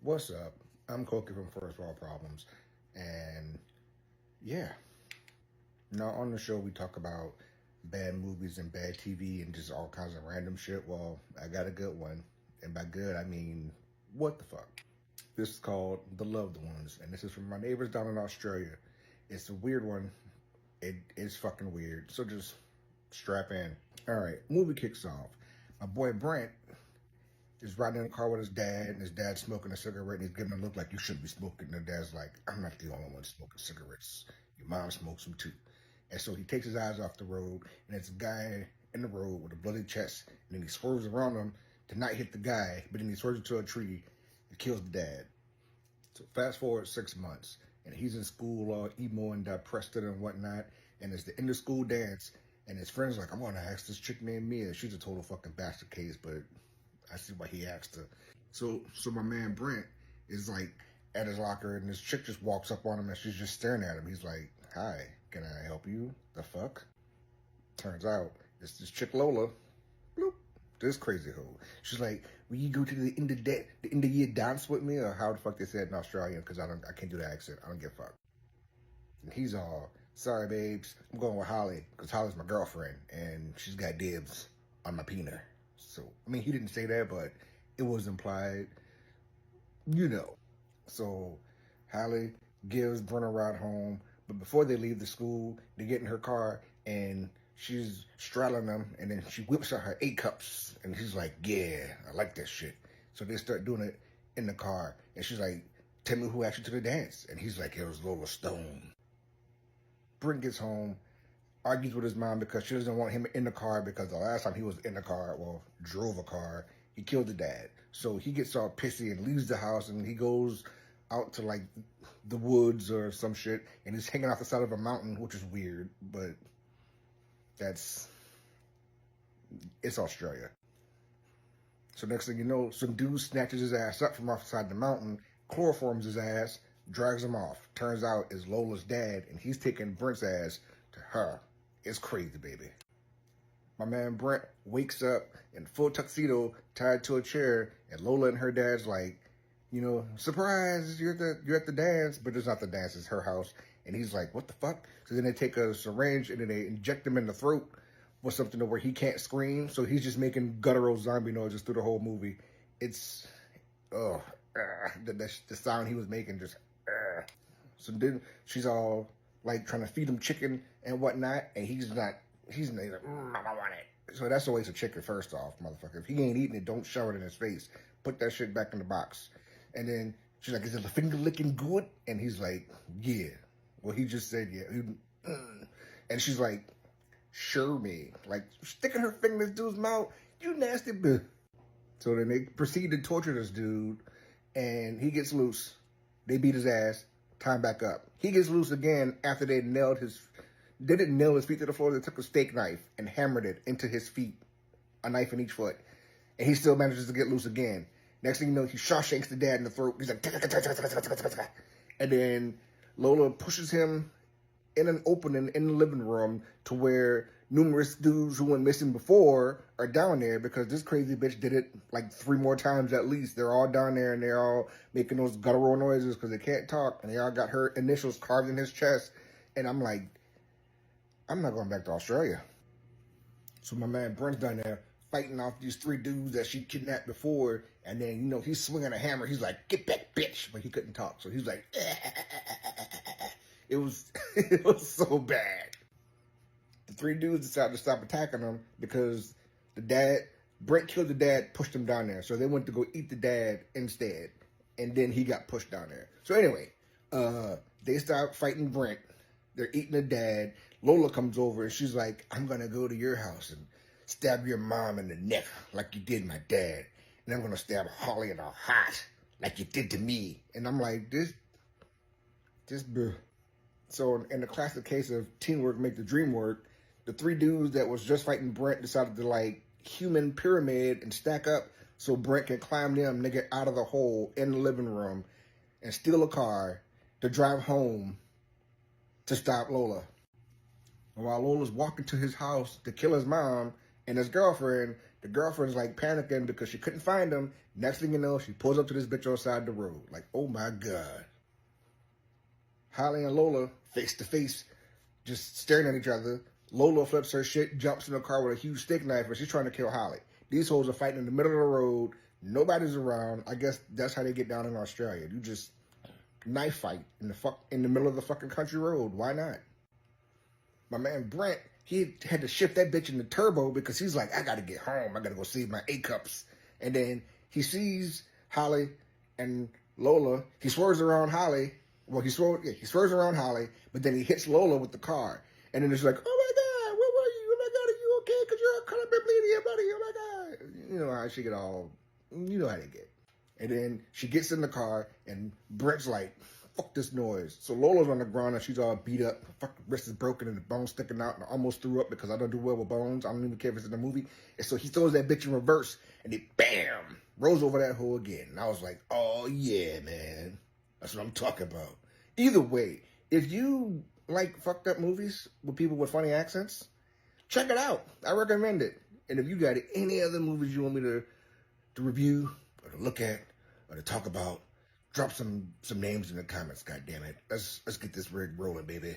What's up? I'm Koki from First World Problems, and yeah. Now on the show we talk about bad movies and bad TV and just all kinds of random shit. Well, I got a good one, and by good I mean what the fuck. This is called The Loved Ones, and this is from my neighbors down in Australia. It's a weird one. It is fucking weird, so just strap in. All right, movie kicks off. My boy Brent is riding in the car with his dad, and his dad's smoking a cigarette, and he's giving a look like, you shouldn't be smoking. And the dad's like, I'm not the only one smoking cigarettes. Your mom smokes them too. And so he takes his eyes off the road, and it's a guy in the road with a bloody chest, and then he swerves around him to not hit the guy, but then he swerves into a tree and kills the dad. So fast forward 6 months, and he's in school all emo and depressed and whatnot, and it's the end of school dance, and his friend's like, I'm gonna ask this chick named Mia. She's a total fucking bastard case, but I see why he asked her. So my man Brent is like at his locker, and this chick just walks up on him, and she's just staring at him. He's like, hi, can I help you? The fuck? Turns out it's this chick Lola. Bloop. This crazy hoe. She's like, will you go to the end of year dance with me? Or how the fuck they said in Australian, because I can't do the accent. I don't give a fuck. And he's all, sorry babes, I'm going with Holly, because Holly's my girlfriend, and she's got dibs on my peener. So, I mean, he didn't say that, but it was implied, you know. So, Hallie gives Brent a ride home, but before they leave the school, they get in her car, and she's straddling them, and then she whips out her 8 cups, and he's like, yeah, I like that shit. So they start doing it in the car, and she's like, tell me who asked you to the dance, and he's like, it was Lola Stone. Brent gets home, argues with his mom because she doesn't want him in the car, because the last time he was in the car, well, drove a car, he killed the dad. So he gets all pissy and leaves the house, and he goes out to like the woods or some shit, and he's hanging off the side of a mountain, which is weird, but it's Australia. So next thing you know, some dude snatches his ass up from outside the mountain, chloroforms his ass, drags him off. Turns out it's Lola's dad, and he's taking Brent's ass to her. It's crazy, baby. My man Brent wakes up in full tuxedo, tied to a chair, and Lola and her dad's like, you know, surprise, you're at the dance, but it's not the dance, it's her house. And he's like, what the fuck? So then they take a syringe and then they inject him in the throat with something to where he can't scream. So he's just making guttural zombie noises through the whole movie. It's, the sound he was making just, So then she's all like trying to feed him chicken and whatnot, and he's like, I don't want it. So that's a waste of chicken, first off, motherfucker. If he ain't eating it, don't shove it in his face. Put that shit back in the box. And then she's like, is it the finger licking good? And he's like, yeah. Well, he just said, yeah. And she's like, sure me. Like, sticking her finger in this dude's mouth, you nasty bitch. So then they proceed to torture this dude, and he gets loose. They beat his ass, tie him back up. He gets loose again after they didn't nail his feet to the floor. They took a steak knife and hammered it into his feet, a knife in each foot. And he still manages to get loose again. Next thing you know, he Shawshanks the dad in the throat. He's like, and then Lola pushes him in an opening in the living room to where numerous dudes who went missing before are down there, because this crazy bitch did it like 3 more times at least. They're all down there, and they're all making those guttural noises because they can't talk, and they all got her initials carved in his chest. And I'm like, I'm not going back to Australia. So my man Brent's down there fighting off these 3 dudes that she kidnapped before, and then, you know, he's swinging a hammer. He's like, get back, bitch. But he couldn't talk, so he's like, it was so bad. The 3 dudes decided to stop attacking him because Brent killed the dad, pushed him down there. So they went to go eat the dad instead, and then he got pushed down there. So anyway, they start fighting Brent. They're eating the dad. Lola comes over, and she's like, I'm going to go to your house and stab your mom in the neck like you did my dad. And I'm going to stab Holly in her heart like you did to me. And I'm like, this. So in the classic case of teamwork make the dream work, the 3 dudes that was just fighting Brent decided to like human pyramid and stack up so Brent can climb them nigga out of the hole in the living room and steal a car to drive home to stop Lola. And while Lola's walking to his house to kill his mom and his girlfriend, The girlfriend's like panicking because she couldn't find him. Next thing you know, she pulls up to this bitch on the side of the road. Like, oh my God. Holly and Lola, face to face, just staring at each other. Lola flips her shit, jumps in the car with a huge steak knife, and she's trying to kill Holly. These hoes are fighting in the middle of the road. Nobody's around. I guess that's how they get down in Australia. You just knife fight in the middle of the fucking country road. Why not? My man Brent, he had to shift that bitch in the turbo because he's like, I gotta get home. I gotta go save my A-cups. And then he sees Holly and Lola. He swerves around Holly. Well, he swerves around Holly, but then he hits Lola with the car. And then it's like, oh my God, where were you? Oh my God, are you okay? Because you're color bleeding your buddy. Oh my God. You know how she get all, you know how they get. And then she gets in the car, and Brent's like, fuck this noise. So Lola's on the ground, and she's all beat up. Her fucking wrist is broken, and the bone's sticking out, and I almost threw up because I don't do well with bones. I don't even care if it's in the movie. And so he throws that bitch in reverse, and it, bam, rolls over that hole again. And I was like, oh yeah, man. That's what I'm talking about. Either way, if you like fucked up movies with people with funny accents, check it out. I recommend it. And if you got any other movies you want me to review or to look at or to talk about, drop some names in the comments. God damn it, let's get this rig rolling, baby.